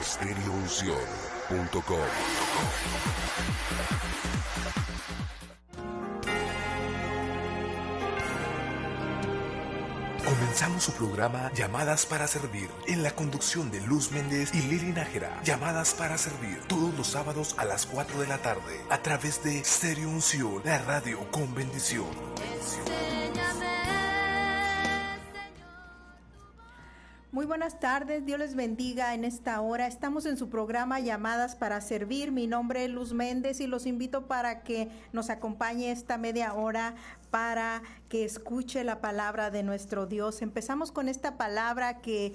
Estereounción.com. Comenzamos su programa Llamadas para Servir, en la conducción de Luz Méndez y Lili Nájera. Llamadas para Servir, todos los sábados a las 4 de la tarde, a través de Stereo Unción, la radio con bendición. Muy buenas tardes, Dios les bendiga en esta hora. Estamos en su programa Llamadas para Servir. Mi nombre es Luz Méndez y los invito para que nos acompañe esta media hora para que escuche la palabra de nuestro Dios. Empezamos con esta palabra que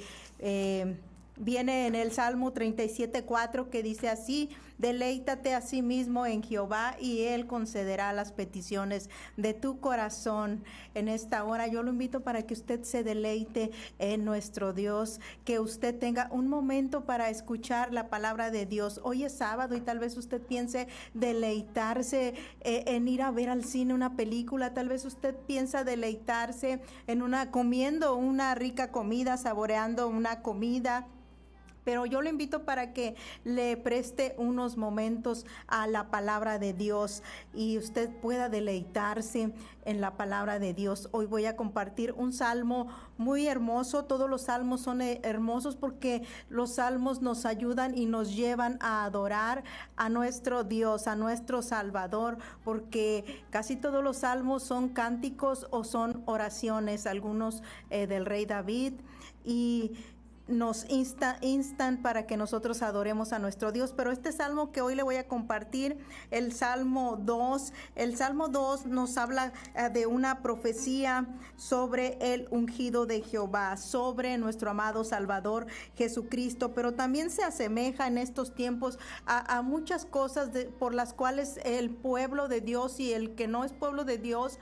viene en el Salmo 37:4, que dice así: deleítate a sí mismo en Jehová y Él concederá las peticiones de tu corazón. En esta hora yo lo invito para que usted se deleite en nuestro Dios, que usted tenga un momento para escuchar la palabra de Dios. Hoy es sábado y tal vez usted piense deleitarse en ir a ver al cine una película. Tal vez usted piensa deleitarse en comiendo una rica comida, saboreando una comida. Pero yo lo invito para que le preste unos momentos a la palabra de Dios y usted pueda deleitarse en la palabra de Dios. Hoy voy a compartir un salmo muy hermoso. Todos los salmos son hermosos porque los salmos nos ayudan y nos llevan a adorar a nuestro Dios, a nuestro Salvador, porque casi todos los salmos son cánticos o son oraciones, algunos del rey David, y nos instan para que nosotros adoremos a nuestro Dios. Pero este salmo que hoy le voy a compartir, el Salmo 2 nos habla de una profecía sobre el ungido de Jehová, sobre nuestro amado Salvador Jesucristo, pero también se asemeja en estos tiempos a muchas cosas por las cuales el pueblo de Dios y el que no es pueblo de Dios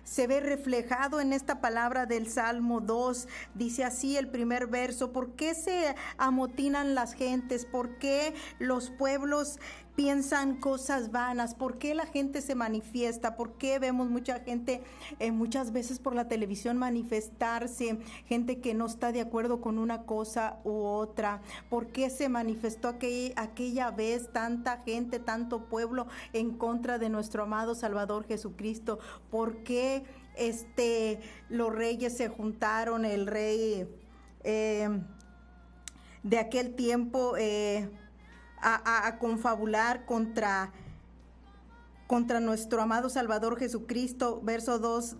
se ve reflejado en esta palabra del Salmo 2. Dice así el primer verso: ¿por qué se amotinan las gentes? ¿Por qué los pueblos piensan cosas vanas? ¿Por qué la gente se manifiesta? ¿Por qué vemos mucha gente muchas veces por la televisión manifestarse? Gente que no está de acuerdo con una cosa u otra. ¿Por qué se manifestó aquella vez tanta gente, tanto pueblo en contra de nuestro amado Salvador Jesucristo? ¿Por qué los reyes se juntaron, el rey de aquel tiempo a confabular contra nuestro amado Salvador Jesucristo? Verso 2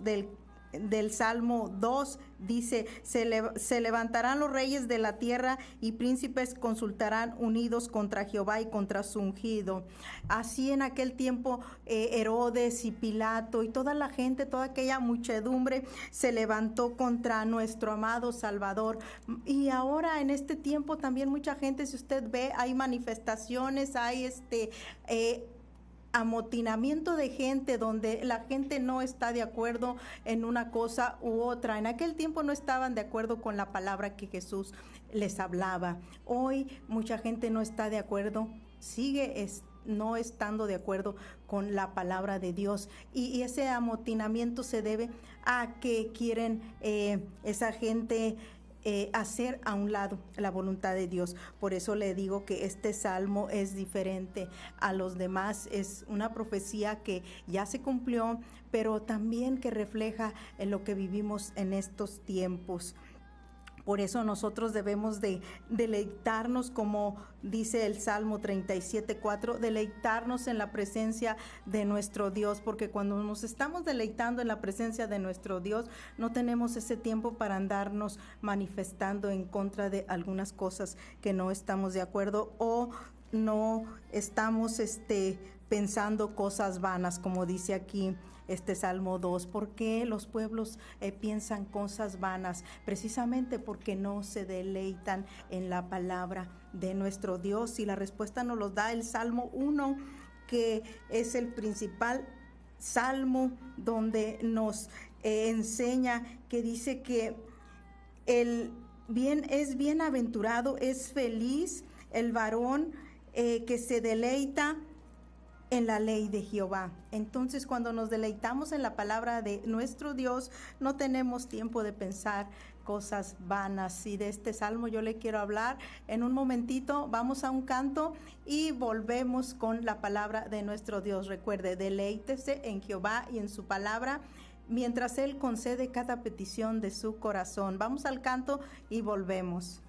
del Salmo 2 dice: se levantarán los reyes de la tierra y príncipes consultarán unidos contra Jehová y contra su ungido. Así en aquel tiempo Herodes y Pilato y toda la gente, toda aquella muchedumbre se levantó contra nuestro amado Salvador. Y ahora en este tiempo también mucha gente, si usted ve, hay manifestaciones, hay amotinamiento de gente donde la gente no está de acuerdo en una cosa u otra. En aquel tiempo no estaban de acuerdo con la palabra que Jesús les hablaba. Hoy mucha gente no está de acuerdo, sigue no estando de acuerdo con la palabra de Dios, y ese amotinamiento se debe a que quieren esa gente hacer a un lado la voluntad de Dios. Por eso le digo que este salmo es diferente a los demás. Es una profecía que ya se cumplió, pero también que refleja en lo que vivimos en estos tiempos. Por eso nosotros debemos de deleitarnos, como dice el Salmo 37:4, deleitarnos en la presencia de nuestro Dios, porque cuando nos estamos deleitando en la presencia de nuestro Dios, no tenemos ese tiempo para andarnos manifestando en contra de algunas cosas que no estamos de acuerdo, o no estamos pensando cosas vanas, como dice aquí este Salmo 2. ¿Por qué los pueblos piensan cosas vanas? Precisamente porque no se deleitan en la palabra de nuestro Dios. Y la respuesta nos lo da el Salmo 1, que es el principal salmo donde nos enseña, que dice que es bienaventurado, es feliz el varón que se deleita en la ley de Jehová. Entonces, cuando nos deleitamos en la palabra de nuestro Dios, no tenemos tiempo de pensar cosas vanas. Y de este salmo yo le quiero hablar. En un momentito vamos a un canto y volvemos con la palabra de nuestro Dios. Recuerde, deleítese en Jehová y en su palabra, mientras Él concede cada petición de su corazón. Vamos al canto y volvemos.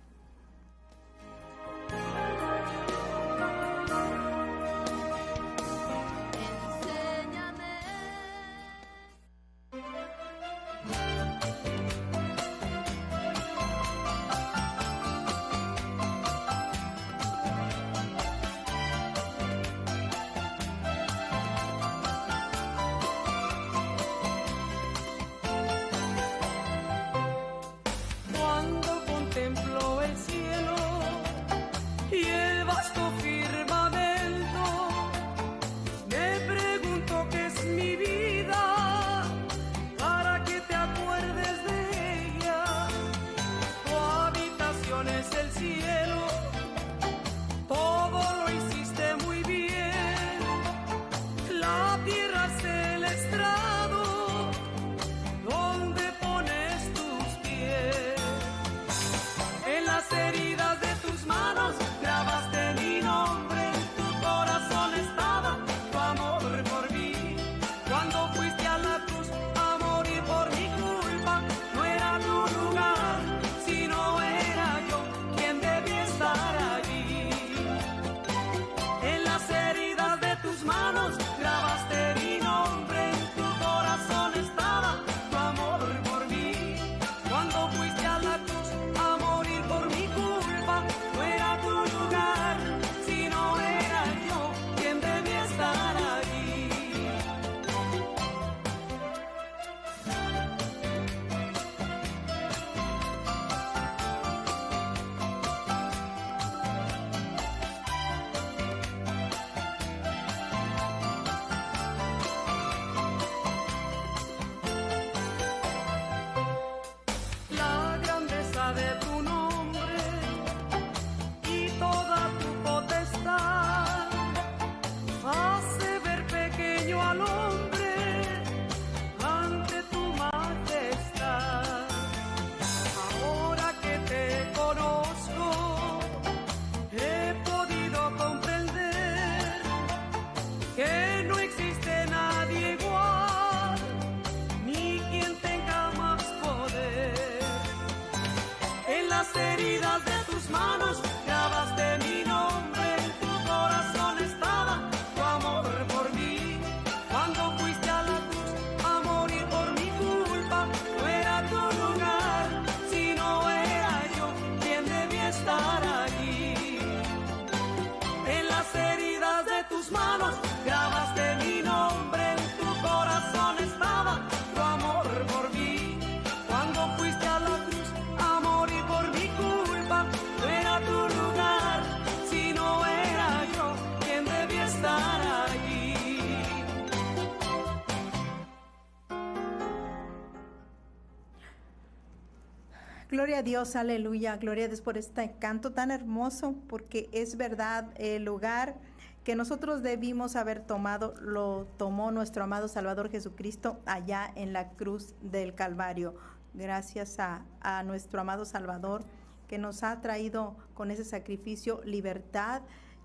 Gloria a Dios, aleluya, gloria a Dios por este canto tan hermoso, porque es verdad, el lugar que nosotros debimos haber tomado, lo tomó nuestro amado Salvador Jesucristo allá en la cruz del Calvario. Gracias a nuestro amado Salvador, que nos ha traído con ese sacrificio libertad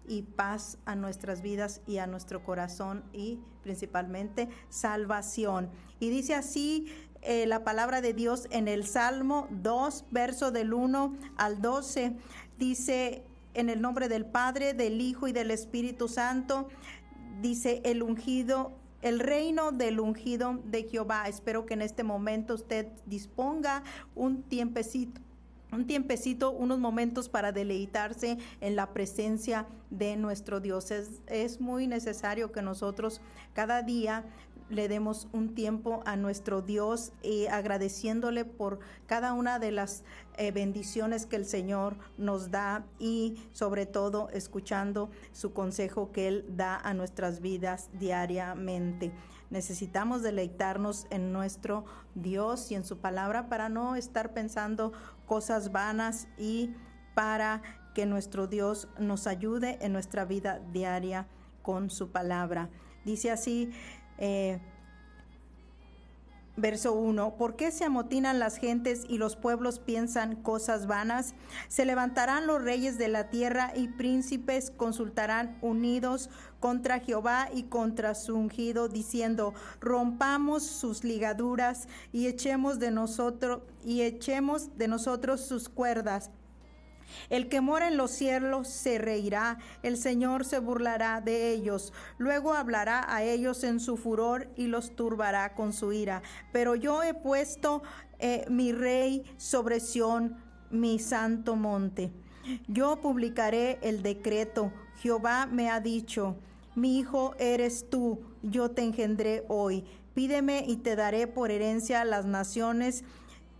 y paz a nuestras vidas y a nuestro corazón, y principalmente salvación. Y dice así la palabra de Dios en el Salmo 2, verso del 1 al 12. Dice: en el nombre del Padre, del Hijo y del Espíritu Santo. Dice: el ungido, el reino del ungido de Jehová. Espero que en este momento usted disponga un tiempecito, unos momentos para deleitarse en la presencia de nuestro Dios. Es muy necesario que nosotros cada día le demos un tiempo a nuestro Dios, agradeciéndole por cada una de las bendiciones que el Señor nos da, y sobre todo escuchando su consejo que Él da a nuestras vidas diariamente. Necesitamos deleitarnos en nuestro Dios y en su palabra para no estar pensando cosas vanas, y para que nuestro Dios nos ayude en nuestra vida diaria con su palabra. Dice así Verso 1, ¿por qué se amotinan las gentes y los pueblos piensan cosas vanas? Se levantarán los reyes de la tierra y príncipes consultarán unidos contra Jehová y contra su ungido, diciendo, rompamos sus ligaduras y echemos de nosotros sus cuerdas. El que mora en los cielos se reirá, el Señor se burlará de ellos. Luego hablará a ellos en su furor y los turbará con su ira. Pero yo he puesto mi rey sobre Sión, mi santo monte. Yo publicaré el decreto. Jehová me ha dicho, mi hijo eres tú, yo te engendré hoy. Pídeme y te daré por herencia las naciones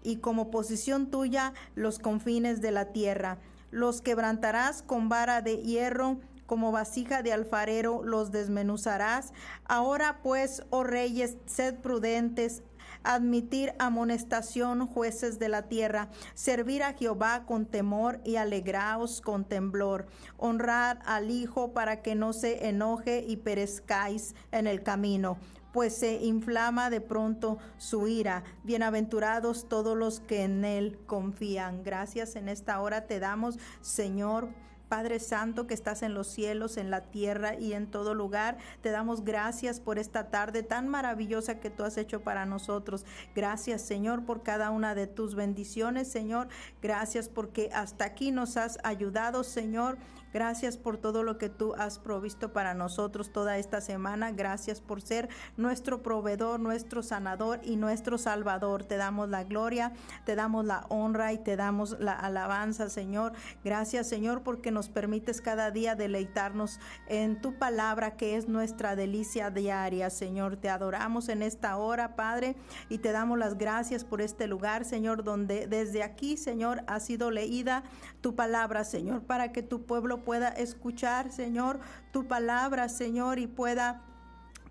y como posesión tuya los confines de la tierra. Los quebrantarás con vara de hierro, como vasija de alfarero los desmenuzarás. Ahora pues, oh reyes, sed prudentes, admitir amonestación, jueces de la tierra, servir a Jehová con temor y alegraos con temblor. Honrad al Hijo para que no se enoje y perezcáis en el camino, pues se inflama de pronto su ira. Bienaventurados todos los que en él confían. Gracias en esta hora te damos, Señor Padre Santo, que estás en los cielos, en la tierra y en todo lugar. Te damos gracias por esta tarde tan maravillosa que tú has hecho para nosotros. Gracias, Señor, por cada una de tus bendiciones, Señor. Gracias porque hasta aquí nos has ayudado, Señor. Gracias por todo lo que tú has provisto para nosotros toda esta semana. Gracias por ser nuestro proveedor, nuestro sanador y nuestro salvador. Te damos la gloria, te damos la honra y te damos la alabanza, Señor. Gracias, Señor, porque nos permites cada día deleitarnos en tu palabra, que es nuestra delicia diaria, Señor. Te adoramos en esta hora, Padre, y te damos las gracias por este lugar, Señor, donde desde aquí, Señor, ha sido leída tu palabra, Señor, para que tu pueblo pueda escuchar, Señor, tu palabra, Señor, y pueda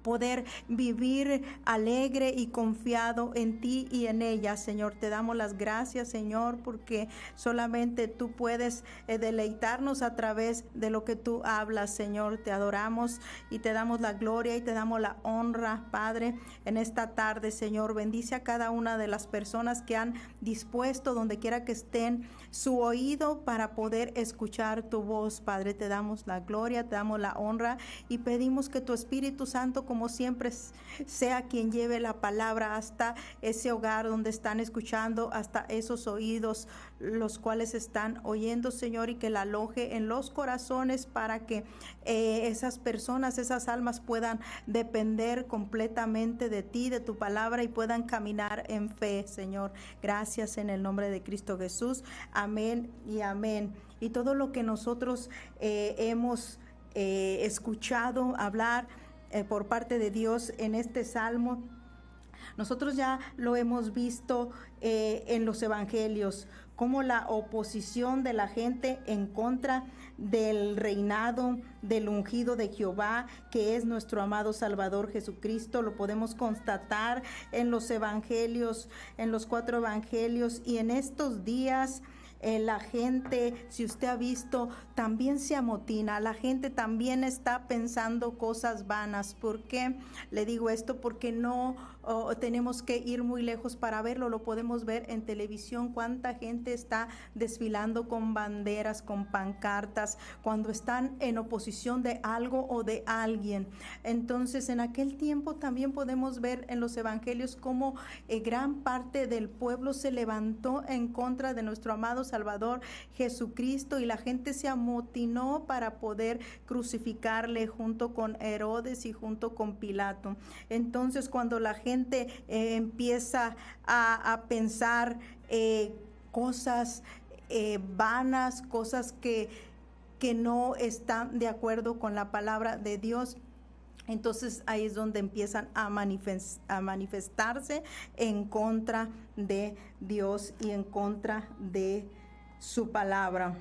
poder vivir alegre y confiado en ti y en ella, Señor. Te damos las gracias, Señor, porque solamente tú puedes deleitarnos a través de lo que tú hablas, Señor. Te adoramos y te damos la gloria y te damos la honra, Padre, en esta tarde, Señor. Bendice a cada una de las personas que han dispuesto, donde quiera que estén, su oído para poder escuchar tu voz, Padre. Te damos la gloria, te damos la honra y pedimos que tu Espíritu Santo, como siempre, sea quien lleve la palabra hasta ese hogar donde están escuchando, hasta esos oídos los cuales están oyendo, Señor, y que la aloje en los corazones para que esas personas, esas almas puedan depender completamente de ti, de tu palabra, y puedan caminar en fe, Señor. Gracias en el nombre de Cristo Jesús. Amén y amén. Y todo lo que nosotros hemos escuchado hablar por parte de Dios en este salmo, nosotros ya lo hemos visto en los evangelios, como la oposición de la gente en contra del reinado del ungido de Jehová, que es nuestro amado Salvador Jesucristo. Lo podemos constatar en los evangelios, en los 4 evangelios, y en estos días la gente, si usted ha visto, también se amotina. La gente también está pensando cosas vanas. ¿Por qué le digo esto? Porque no tenemos que ir muy lejos para verlo. Lo podemos ver en televisión. Cuánta gente está desfilando con banderas, con pancartas, cuando están en oposición de algo o de alguien. Entonces, en aquel tiempo también podemos ver en los evangelios cómo gran parte del pueblo se levantó en contra de nuestro amado Salvador Jesucristo, y la gente se amotinó para poder crucificarle junto con Herodes y junto con Pilato. Entonces, cuando la gente empieza a pensar cosas vanas, cosas que no están de acuerdo con la palabra de Dios, entonces ahí es donde empiezan a manifestarse en contra de Dios y en contra de su palabra.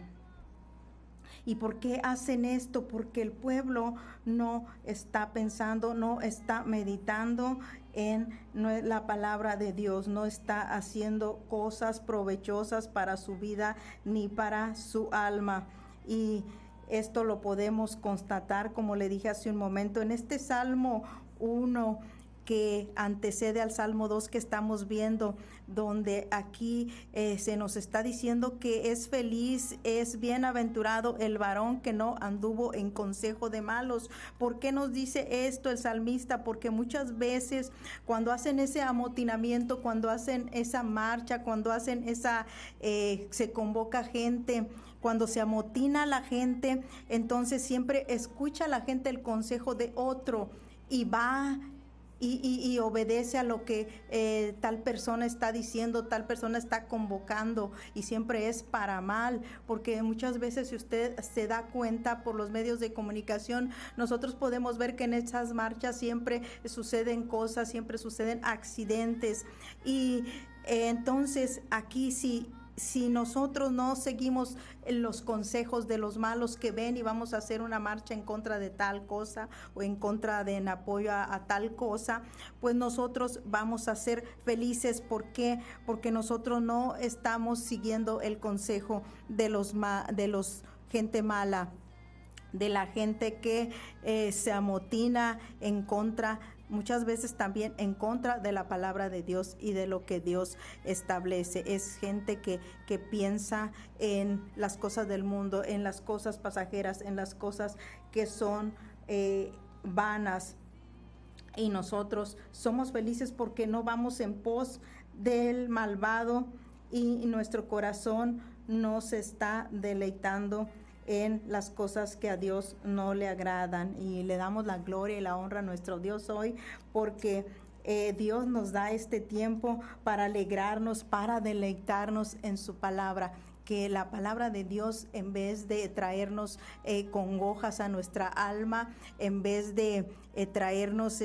¿Y por qué hacen esto? Porque el pueblo no está pensando, no está meditando en la palabra de Dios, no está haciendo cosas provechosas para su vida ni para su alma. Y esto lo podemos constatar, como le dije hace un momento, en este Salmo 1, que antecede al Salmo 2 que estamos viendo, donde aquí se nos está diciendo que es feliz, es bienaventurado el varón que no anduvo en consejo de malos. ¿Por qué nos dice esto el salmista? Porque muchas veces cuando hacen ese amotinamiento, cuando hacen esa marcha, cuando hacen se convoca gente, cuando se amotina la gente, entonces siempre escucha la gente el consejo de otro y va y obedece a lo que tal persona está diciendo, tal persona está convocando, y siempre es para mal, porque muchas veces, si usted se da cuenta por los medios de comunicación, nosotros podemos ver que en esas marchas siempre suceden cosas, siempre suceden accidentes, y entonces aquí si nosotros no seguimos los consejos de los malos que ven y vamos a hacer una marcha en contra de tal cosa o en apoyo a tal cosa, pues nosotros vamos a ser felices. ¿Por qué? Porque nosotros no estamos siguiendo el consejo de los gente mala, de la gente que se amotina en contra, muchas veces también en contra de la palabra de Dios y de lo que Dios establece. Es gente que piensa en las cosas del mundo, en las cosas pasajeras, en las cosas que son vanas. Y nosotros somos felices porque no vamos en pos del malvado, y nuestro corazón no se está deleitando en las cosas que a Dios no le agradan, y le damos la gloria y la honra a nuestro Dios hoy, porque Dios nos da este tiempo para alegrarnos, para deleitarnos en su palabra. Que la palabra de Dios, en vez de traernos congojas a nuestra alma, en vez de traernos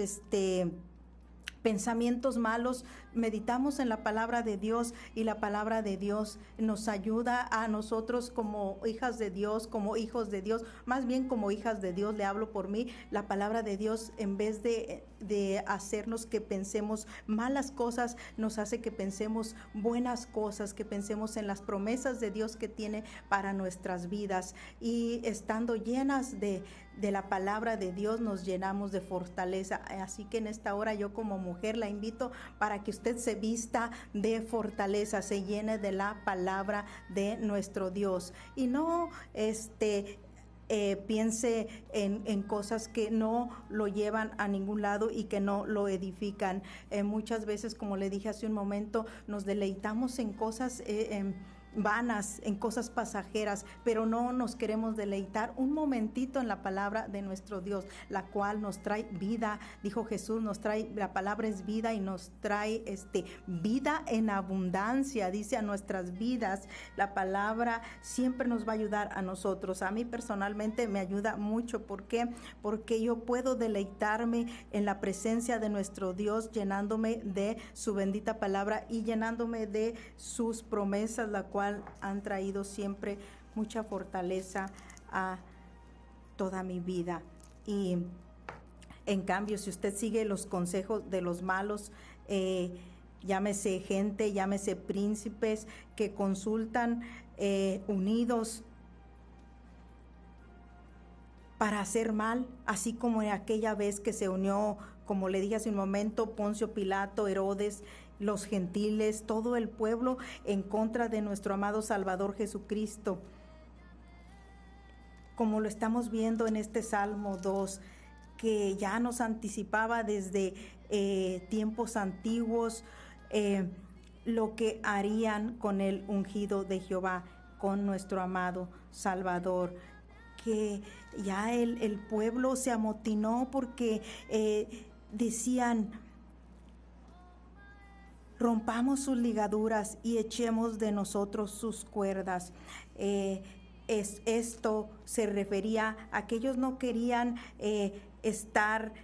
pensamientos malos, meditamos en la palabra de Dios, y la palabra de Dios nos ayuda a nosotros como hijas de Dios, como hijos de Dios, más bien como hijas de Dios, le hablo por mí. La palabra de Dios, en vez de hacernos que pensemos malas cosas, nos hace que pensemos buenas cosas, que pensemos en las promesas de Dios que tiene para nuestras vidas, y estando llenas de la palabra de Dios nos llenamos de fortaleza. Así que en esta hora yo como mujer la invito para que usted se vista de fortaleza, se llene de la palabra de nuestro Dios, y no piense en cosas que no lo llevan a ningún lado y que no lo edifican. Muchas veces, como le dije hace un momento, nos deleitamos en cosas vanas, en cosas pasajeras, pero no nos queremos deleitar un momentito en la palabra de nuestro Dios, la cual nos trae vida. Dijo Jesús, la palabra es vida, y nos trae vida en abundancia, dice, a nuestras vidas. La palabra siempre nos va a ayudar a nosotros. A mí personalmente me ayuda mucho. ¿Por qué? Porque yo puedo deleitarme en la presencia de nuestro Dios, llenándome de su bendita palabra y llenándome de sus promesas, la cual han traído siempre mucha fortaleza a toda mi vida. Y en cambio, si usted sigue los consejos de los malos, llámese gente, llámese príncipes que consultan unidos para hacer mal, así como en aquella vez que se unió, como le dije hace un momento, Poncio Pilato, Herodes, los gentiles, todo el pueblo en contra de nuestro amado Salvador Jesucristo. Como lo estamos viendo en este Salmo 2, que ya nos anticipaba desde tiempos antiguos lo que harían con el ungido de Jehová, con nuestro amado Salvador. Que ya el pueblo se amotinó porque decían: rompamos sus ligaduras y echemos de nosotros sus cuerdas. Esto se refería a que ellos no querían estar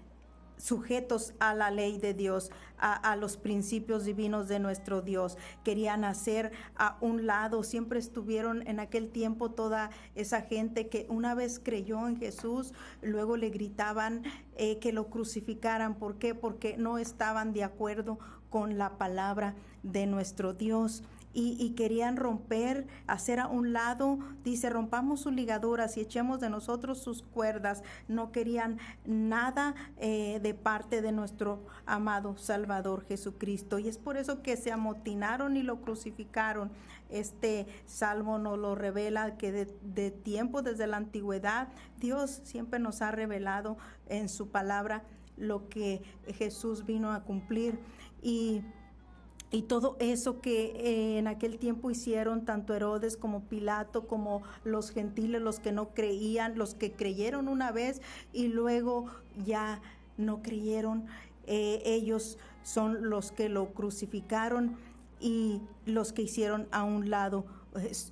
sujetos a la ley de Dios, a los principios divinos de nuestro Dios. Querían hacer a un lado. Siempre estuvieron en aquel tiempo toda esa gente que una vez creyó en Jesús, luego le gritaban que lo crucificaran. ¿Por qué? Porque no estaban de acuerdo con la palabra de nuestro Dios. y querían romper, hacer a un lado. Dice, rompamos sus ligaduras y echemos de nosotros sus cuerdas. No querían nada de parte de nuestro amado Salvador Jesucristo. Y es por eso que se amotinaron y lo crucificaron. Este salmo nos lo revela, que de tiempo, desde la antigüedad, Dios siempre nos ha revelado en su palabra lo que Jesús vino a cumplir. Y todo eso que en aquel tiempo hicieron tanto Herodes como Pilato, como los gentiles, los que no creían, los que creyeron una vez y luego ya no creyeron, ellos son los que lo crucificaron y los que hicieron a un lado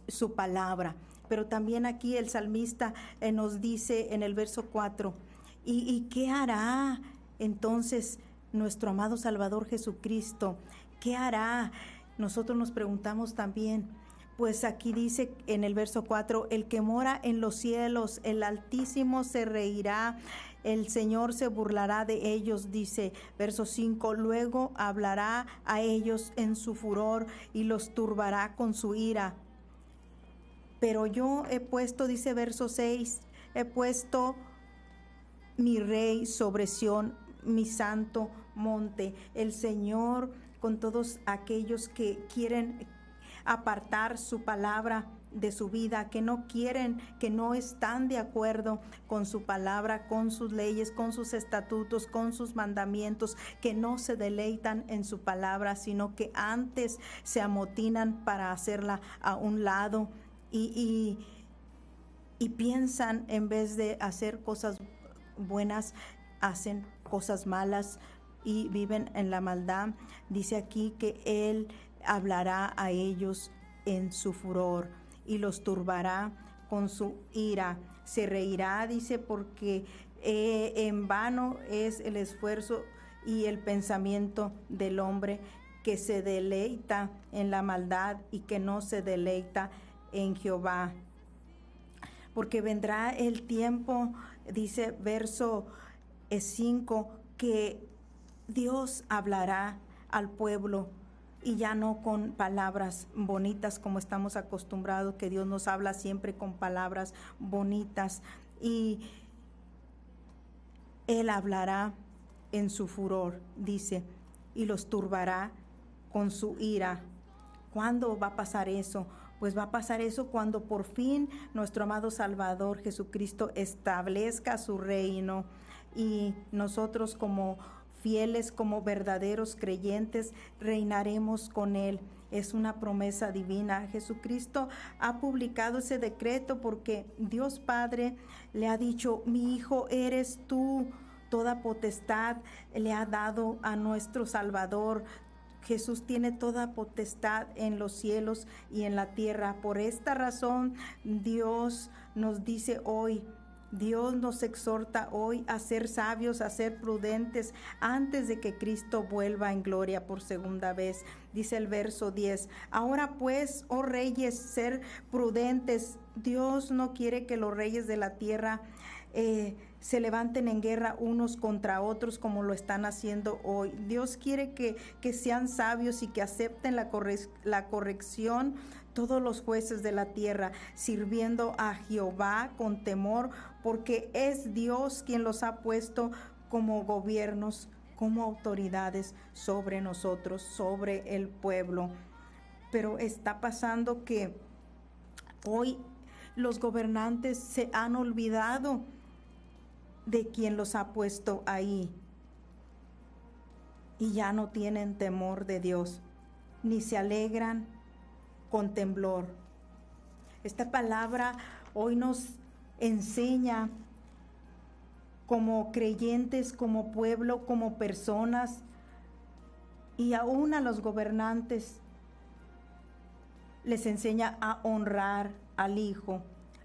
su palabra. Pero también aquí el salmista nos dice en el verso 4, ¿y qué hará entonces nuestro amado Salvador Jesucristo? ¿Qué hará? Nosotros nos preguntamos también. Pues aquí dice en el verso 4, el que mora en los cielos, el Altísimo se reirá, el Señor se burlará de ellos, dice verso 5, luego hablará a ellos en su furor y los turbará con su ira. Pero yo he puesto, dice verso 6, he puesto mi rey sobre Sión, mi santo monte. El Señor, con todos aquellos que quieren apartar su palabra de su vida, que no quieren, que no están de acuerdo con su palabra, con sus leyes, con sus estatutos, con sus mandamientos, que no se deleitan en su palabra, sino que antes se amotinan para hacerla a un lado y piensan, en vez de hacer cosas buenas, hacen cosas malas y viven en la maldad. Dice aquí que Él hablará a ellos en su furor y los turbará con su ira. Se reirá, dice, porque en vano es el esfuerzo y el pensamiento del hombre que se deleita en la maldad y que no se deleita en Jehová. Porque vendrá el tiempo, dice verso 5, que Dios hablará al pueblo y ya no con palabras bonitas como estamos acostumbrados, que Dios nos habla siempre con palabras bonitas, y Él hablará en su furor, dice, y los turbará con su ira. ¿Cuándo va a pasar eso? Pues va a pasar eso cuando por fin nuestro amado Salvador Jesucristo establezca su reino y nosotros como fieles, como verdaderos creyentes, reinaremos con Él. Es una promesa divina. Jesucristo ha publicado ese decreto porque Dios Padre le ha dicho, mi hijo eres tú, toda potestad le ha dado a nuestro Salvador. Jesús tiene toda potestad en los cielos y en la tierra. Por esta razón, Dios nos dice hoy, Dios nos exhorta hoy a ser sabios, a ser prudentes antes de que Cristo vuelva en gloria por segunda vez. Dice el verso 10, ahora pues, oh reyes, ser prudentes. Dios no quiere que los reyes de la tierra se levanten en guerra unos contra otros como lo están haciendo hoy. Dios quiere que sean sabios y que acepten la corrección todos los jueces de la tierra, sirviendo a Jehová con temor, porque es Dios quien los ha puesto como gobiernos, como autoridades sobre nosotros, sobre el pueblo. Pero está pasando que hoy los gobernantes se han olvidado de quien los ha puesto ahí y ya no tienen temor de Dios, ni se alegran con temblor. Esta palabra hoy nos enseña como creyentes, como pueblo, como personas y aún a los gobernantes les enseña a honrar al Hijo,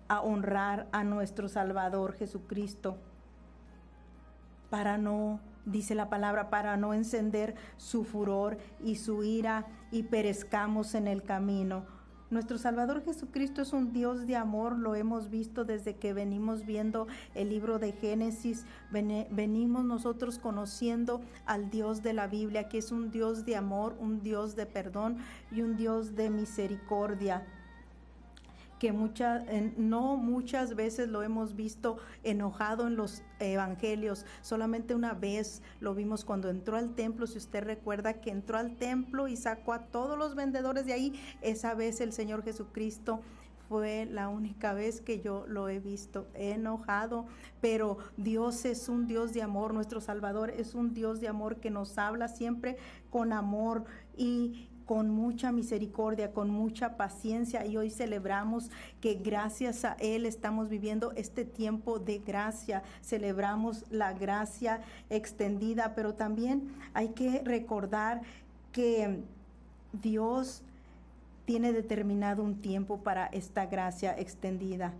a honrar a nuestro Salvador Jesucristo, para no, dice la palabra, para no encender su furor y su ira y perezcamos en el camino. Nuestro Salvador Jesucristo es un Dios de amor, lo hemos visto desde que venimos viendo el libro de Génesis, venimos nosotros conociendo al Dios de la Biblia, que es un Dios de amor, un Dios de perdón y un Dios de misericordia, que no muchas veces lo hemos visto enojado en los evangelios. Solamente una vez lo vimos cuando entró al templo. Si usted recuerda que entró al templo y sacó a todos los vendedores de ahí, esa vez el Señor Jesucristo fue la única vez que yo lo he visto enojado. Pero Dios es un Dios de amor, nuestro Salvador es un Dios de amor que nos habla siempre con amor y con mucha misericordia, con mucha paciencia, y hoy celebramos que gracias a Él estamos viviendo este tiempo de gracia. Celebramos la gracia extendida, pero también hay que recordar que Dios tiene determinado un tiempo para esta gracia extendida.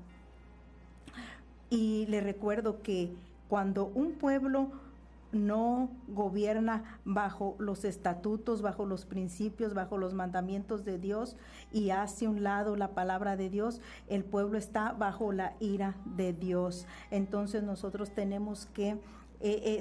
Y le recuerdo que cuando un pueblo no gobierna bajo los estatutos, bajo los principios, bajo los mandamientos de Dios y hace un lado la palabra de Dios, el pueblo está bajo la ira de Dios. Entonces nosotros tenemos que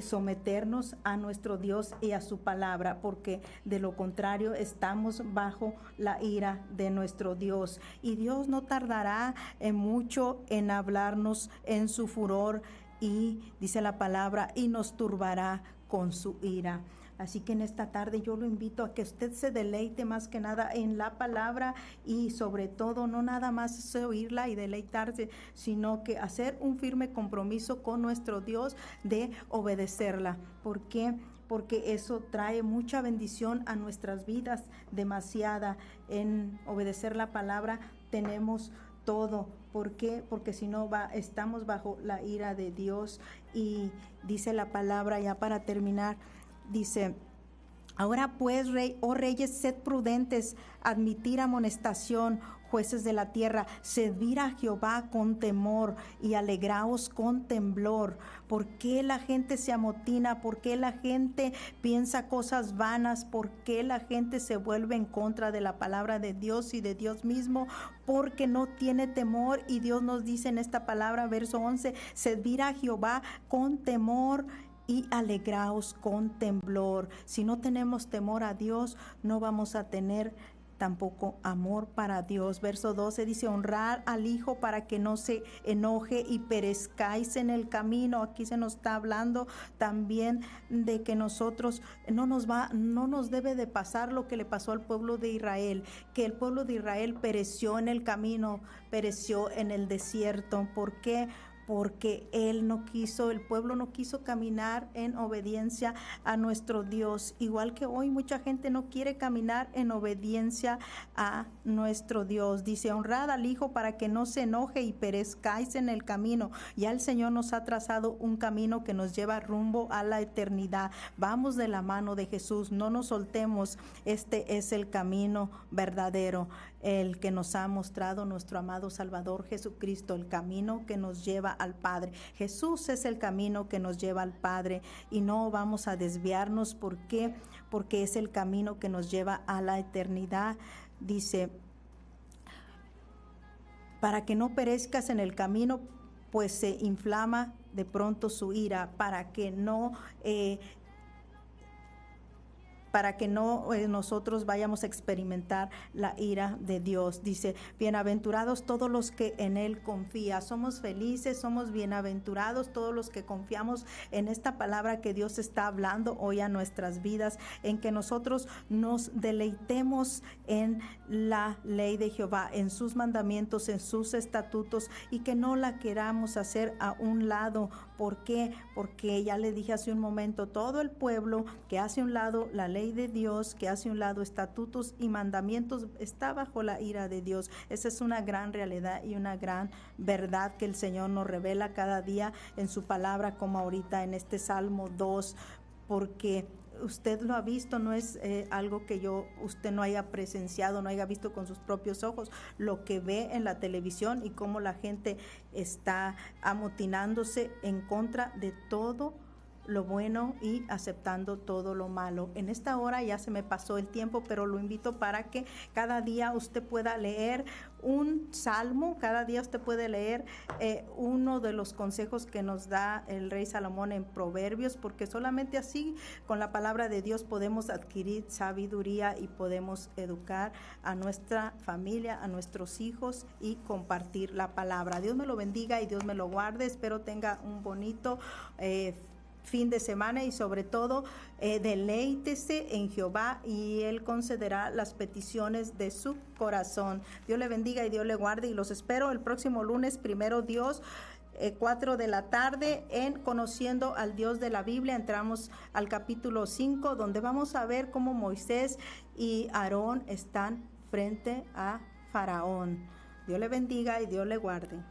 someternos a nuestro Dios y a su palabra, porque de lo contrario estamos bajo la ira de nuestro Dios. Y Dios no tardará mucho en hablarnos en su furor, y dice la palabra, y nos turbará con su ira. Así que en esta tarde yo lo invito a que usted se deleite más que nada en la palabra, y sobre todo no nada más oírla y deleitarse, sino que hacer un firme compromiso con nuestro Dios de obedecerla. ¿Por qué? Porque eso trae mucha bendición a nuestras vidas, demasiada. En obedecer la palabra tenemos todo. ¿Por qué? Porque si no estamos bajo la ira de Dios. Y dice la palabra, ya para terminar, dice: ahora pues, oh reyes, sed prudentes, admitir amonestación, jueces de la tierra, servir a Jehová con temor y alegraos con temblor. ¿Por qué la gente se amotina? ¿Por qué la gente piensa cosas vanas? ¿Por qué la gente se vuelve en contra de la palabra de Dios y de Dios mismo? Porque no tiene temor. Y Dios nos dice en esta palabra, verso 11, servir a Jehová con temor y alegraos con temblor. Si no tenemos temor a Dios, no vamos a tener tampoco amor para Dios. Verso 12 dice: honrar al Hijo para que no se enoje y perezcáis en el camino. Aquí se nos está hablando también de que nosotros no nos debe de pasar lo que le pasó al pueblo de Israel, que el pueblo de Israel pereció en el camino, pereció en el desierto. ¿Por qué? Porque el pueblo no quiso caminar en obediencia a nuestro Dios. Igual que hoy mucha gente no quiere caminar en obediencia a nuestro Dios. Dice: honrad al Hijo para que no se enoje y perezcáis en el camino. Ya el Señor nos ha trazado un camino que nos lleva rumbo a la eternidad. Vamos de la mano de Jesús, no nos soltemos. Este es el camino verdadero, el que nos ha mostrado nuestro amado Salvador Jesucristo, el camino que nos lleva al Padre. Jesús es el camino que nos lleva al Padre, y no vamos a desviarnos. ¿Por qué? Porque es el camino que nos lleva a la eternidad. Dice: para que no perezcas en el camino, pues se inflama de pronto su ira, para que no nosotros vayamos a experimentar la ira de Dios. Dice: bienaventurados todos los que en Él confían. Somos felices, somos bienaventurados todos los que confiamos en esta palabra que Dios está hablando hoy a nuestras vidas, en que nosotros nos deleitemos en la ley de Jehová, en sus mandamientos, en sus estatutos, y que no la queramos hacer a un lado. ¿Por qué? Porque ya le dije hace un momento, todo el pueblo que hace a un lado la ley de Dios, que hace a un lado estatutos y mandamientos, está bajo la ira de Dios. Esa es una gran realidad y una gran verdad que el Señor nos revela cada día en su palabra, como ahorita en este Salmo 2, porque usted lo ha visto, no es algo que usted no haya presenciado, no haya visto con sus propios ojos, lo que ve en la televisión y cómo la gente está amotinándose en contra de todo lo bueno y aceptando todo lo malo. En esta hora ya se me pasó el tiempo, pero lo invito para que cada día usted pueda leer un salmo, cada día usted puede leer uno de los consejos que nos da el rey Salomón en Proverbios, porque solamente así con la palabra de Dios podemos adquirir sabiduría y podemos educar a nuestra familia, a nuestros hijos y compartir la palabra. Dios me lo bendiga y Dios me lo guarde. Espero tenga un bonito fin de semana y sobre todo deleítese en Jehová y Él concederá las peticiones de su corazón. Dios le bendiga y Dios le guarde y los espero el próximo lunes, primero Dios, 4 de la tarde en Conociendo al Dios de la Biblia. Entramos al capítulo 5 donde vamos a ver cómo Moisés y Aarón están frente a Faraón. Dios le bendiga y Dios le guarde.